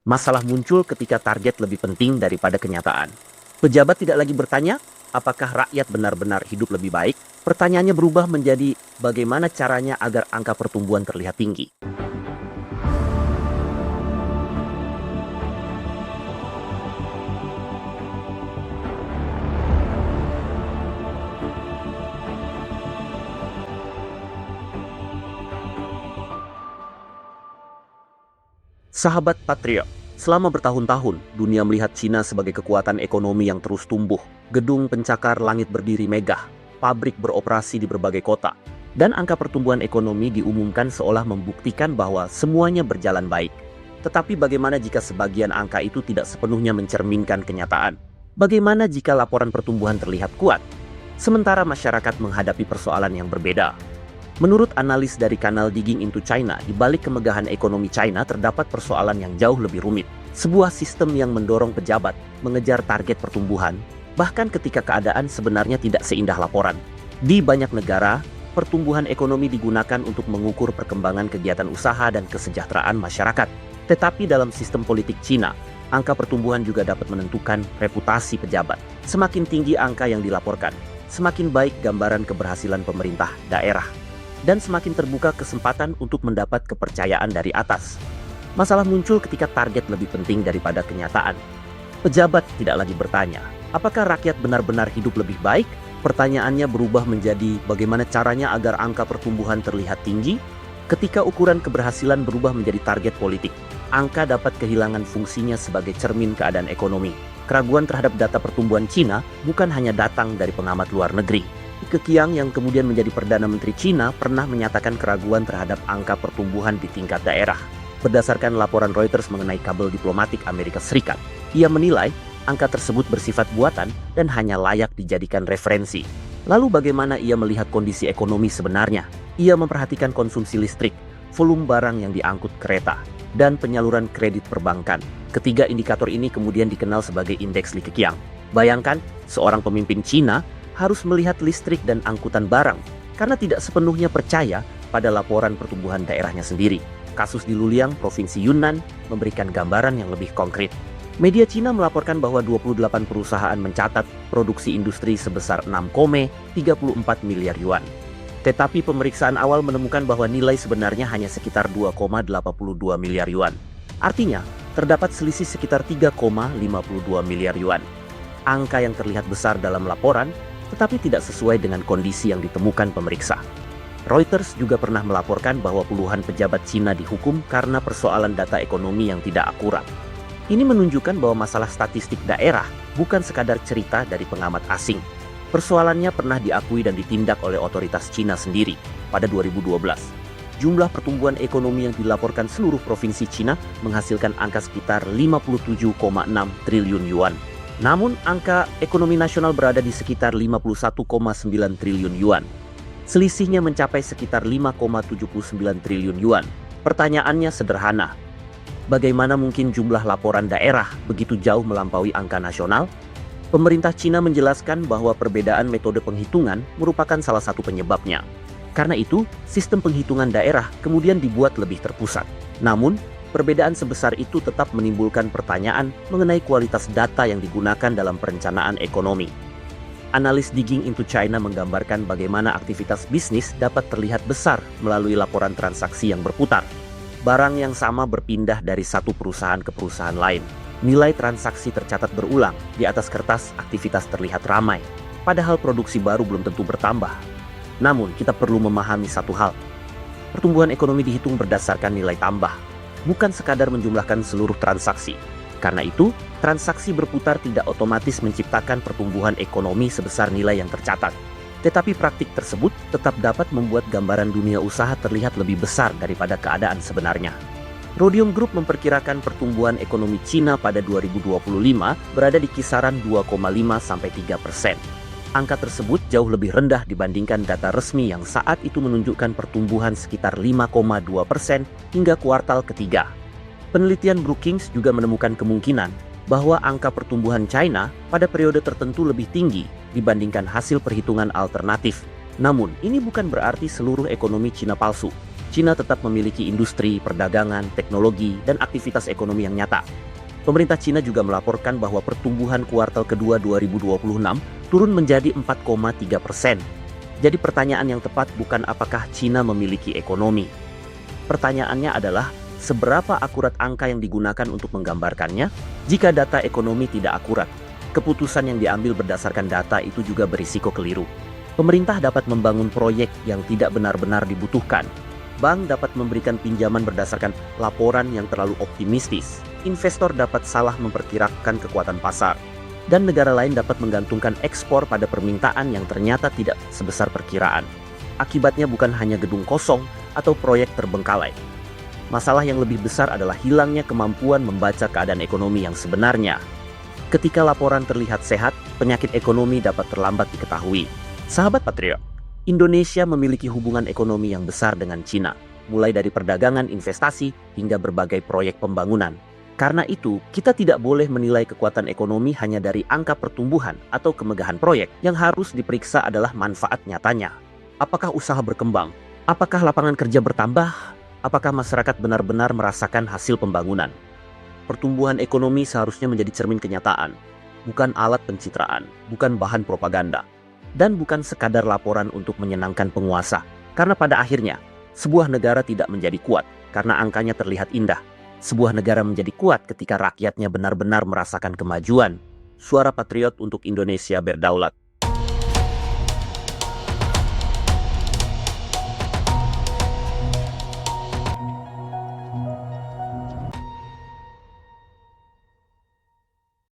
Masalah muncul ketika target lebih penting daripada kenyataan. Pejabat tidak lagi bertanya, apakah rakyat benar-benar hidup lebih baik? Pertanyaannya berubah menjadi, bagaimana caranya agar angka pertumbuhan terlihat tinggi? Sahabat Patriot, selama bertahun-tahun, dunia melihat Cina sebagai kekuatan ekonomi yang terus tumbuh. Gedung pencakar langit berdiri megah, pabrik beroperasi di berbagai kota, dan angka pertumbuhan ekonomi diumumkan seolah membuktikan bahwa semuanya berjalan baik. Tetapi bagaimana jika sebagian angka itu tidak sepenuhnya mencerminkan kenyataan? Bagaimana jika laporan pertumbuhan terlihat kuat, sementara masyarakat menghadapi persoalan yang berbeda? Menurut analis dari kanal Digging into China, di balik kemegahan ekonomi China terdapat persoalan yang jauh lebih rumit. Sebuah sistem yang mendorong pejabat mengejar target pertumbuhan, bahkan ketika keadaan sebenarnya tidak seindah laporan. Di banyak negara, pertumbuhan ekonomi digunakan untuk mengukur perkembangan kegiatan usaha dan kesejahteraan masyarakat. Tetapi dalam sistem politik Cina, angka pertumbuhan juga dapat menentukan reputasi pejabat. Semakin tinggi angka yang dilaporkan, semakin baik gambaran keberhasilan pemerintah daerah, dan semakin terbuka kesempatan untuk mendapat kepercayaan dari atas. Masalah muncul ketika target lebih penting daripada kenyataan. Pejabat tidak lagi bertanya, apakah rakyat benar-benar hidup lebih baik? Pertanyaannya berubah menjadi, bagaimana caranya agar angka pertumbuhan terlihat tinggi? Ketika ukuran keberhasilan berubah menjadi target politik, angka dapat kehilangan fungsinya sebagai cermin keadaan ekonomi. Keraguan terhadap data pertumbuhan Cina bukan hanya datang dari pengamat luar negeri. Keqiang yang kemudian menjadi Perdana Menteri Cina pernah menyatakan keraguan terhadap angka pertumbuhan di tingkat daerah. Berdasarkan laporan Reuters mengenai kabel diplomatik Amerika Serikat, ia menilai angka tersebut bersifat buatan dan hanya layak dijadikan referensi. Lalu bagaimana ia melihat kondisi ekonomi sebenarnya? Ia memperhatikan konsumsi listrik, volume barang yang diangkut kereta, dan penyaluran kredit perbankan. Ketiga indikator ini kemudian dikenal sebagai indeks Li Keqiang. Bayangkan, seorang pemimpin Cina harus melihat listrik dan angkutan barang karena tidak sepenuhnya percaya pada laporan pertumbuhan daerahnya sendiri. Kasus di Luliang, Provinsi Yunnan, memberikan gambaran yang lebih konkret. Media Cina melaporkan bahwa 28 perusahaan mencatat produksi industri sebesar 6,34 miliar yuan. Tetapi pemeriksaan awal menemukan bahwa nilai sebenarnya hanya sekitar 2,82 miliar yuan. Artinya, terdapat selisih sekitar 3,52 miliar yuan. Angka yang terlihat besar dalam laporan, tetapi tidak sesuai dengan kondisi yang ditemukan pemeriksa. Reuters juga pernah melaporkan bahwa puluhan pejabat Cina dihukum karena persoalan data ekonomi yang tidak akurat. Ini menunjukkan bahwa masalah statistik daerah bukan sekadar cerita dari pengamat asing. Persoalannya pernah diakui dan ditindak oleh otoritas Cina sendiri pada 2012. Jumlah pertumbuhan ekonomi yang dilaporkan seluruh provinsi Cina menghasilkan angka sekitar 57,6 triliun yuan. Namun, angka ekonomi nasional berada di sekitar 51,9 triliun yuan. Selisihnya mencapai sekitar 5,79 triliun yuan. Pertanyaannya sederhana. Bagaimana mungkin jumlah laporan daerah begitu jauh melampaui angka nasional? Pemerintah Cina menjelaskan bahwa perbedaan metode penghitungan merupakan salah satu penyebabnya. Karena itu, sistem penghitungan daerah kemudian dibuat lebih terpusat. Namun, perbedaan sebesar itu tetap menimbulkan pertanyaan mengenai kualitas data yang digunakan dalam perencanaan ekonomi. Analis Digging into China menggambarkan bagaimana aktivitas bisnis dapat terlihat besar melalui laporan transaksi yang berputar. Barang yang sama berpindah dari satu perusahaan ke perusahaan lain. Nilai transaksi tercatat berulang, di atas kertas aktivitas terlihat ramai, padahal produksi baru belum tentu bertambah. Namun, kita perlu memahami satu hal. Pertumbuhan ekonomi dihitung berdasarkan nilai tambah, bukan sekadar menjumlahkan seluruh transaksi. Karena itu, transaksi berputar tidak otomatis menciptakan pertumbuhan ekonomi sebesar nilai yang tercatat. Tetapi praktik tersebut tetap dapat membuat gambaran dunia usaha terlihat lebih besar daripada keadaan sebenarnya. Rhodium Group memperkirakan pertumbuhan ekonomi Cina pada 2025 berada di kisaran 2,5–3%. Angka tersebut jauh lebih rendah dibandingkan data resmi yang saat itu menunjukkan pertumbuhan sekitar 5,2% hingga kuartal ketiga. Penelitian Brookings juga menemukan kemungkinan bahwa angka pertumbuhan China pada periode tertentu lebih tinggi dibandingkan hasil perhitungan alternatif. Namun, ini bukan berarti seluruh ekonomi Cina palsu. Cina tetap memiliki industri, perdagangan, teknologi, dan aktivitas ekonomi yang nyata. Pemerintah Cina juga melaporkan bahwa pertumbuhan kuartal kedua 2026 turun menjadi 4,3%. Jadi pertanyaan yang tepat bukan apakah Cina memiliki ekonomi. Pertanyaannya adalah, seberapa akurat angka yang digunakan untuk menggambarkannya? Jika data ekonomi tidak akurat, keputusan yang diambil berdasarkan data itu juga berisiko keliru. Pemerintah dapat membangun proyek yang tidak benar-benar dibutuhkan. Bank dapat memberikan pinjaman berdasarkan laporan yang terlalu optimistis. Investor dapat salah memperkirakan kekuatan pasar. Dan negara lain dapat menggantungkan ekspor pada permintaan yang ternyata tidak sebesar perkiraan. Akibatnya bukan hanya gedung kosong atau proyek terbengkalai. Masalah yang lebih besar adalah hilangnya kemampuan membaca keadaan ekonomi yang sebenarnya. Ketika laporan terlihat sehat, penyakit ekonomi dapat terlambat diketahui. Sahabat Patriot, Indonesia memiliki hubungan ekonomi yang besar dengan Cina, mulai dari perdagangan, investasi, hingga berbagai proyek pembangunan. Karena itu, kita tidak boleh menilai kekuatan ekonomi hanya dari angka pertumbuhan atau kemegahan proyek. Yang harus diperiksa adalah manfaat nyatanya. Apakah usaha berkembang? Apakah lapangan kerja bertambah? Apakah masyarakat benar-benar merasakan hasil pembangunan? Pertumbuhan ekonomi seharusnya menjadi cermin kenyataan, bukan alat pencitraan, bukan bahan propaganda, dan bukan sekadar laporan untuk menyenangkan penguasa. Karena pada akhirnya, sebuah negara tidak menjadi kuat karena angkanya terlihat indah. Sebuah negara menjadi kuat ketika rakyatnya benar-benar merasakan kemajuan. Suara Patriot untuk Indonesia berdaulat.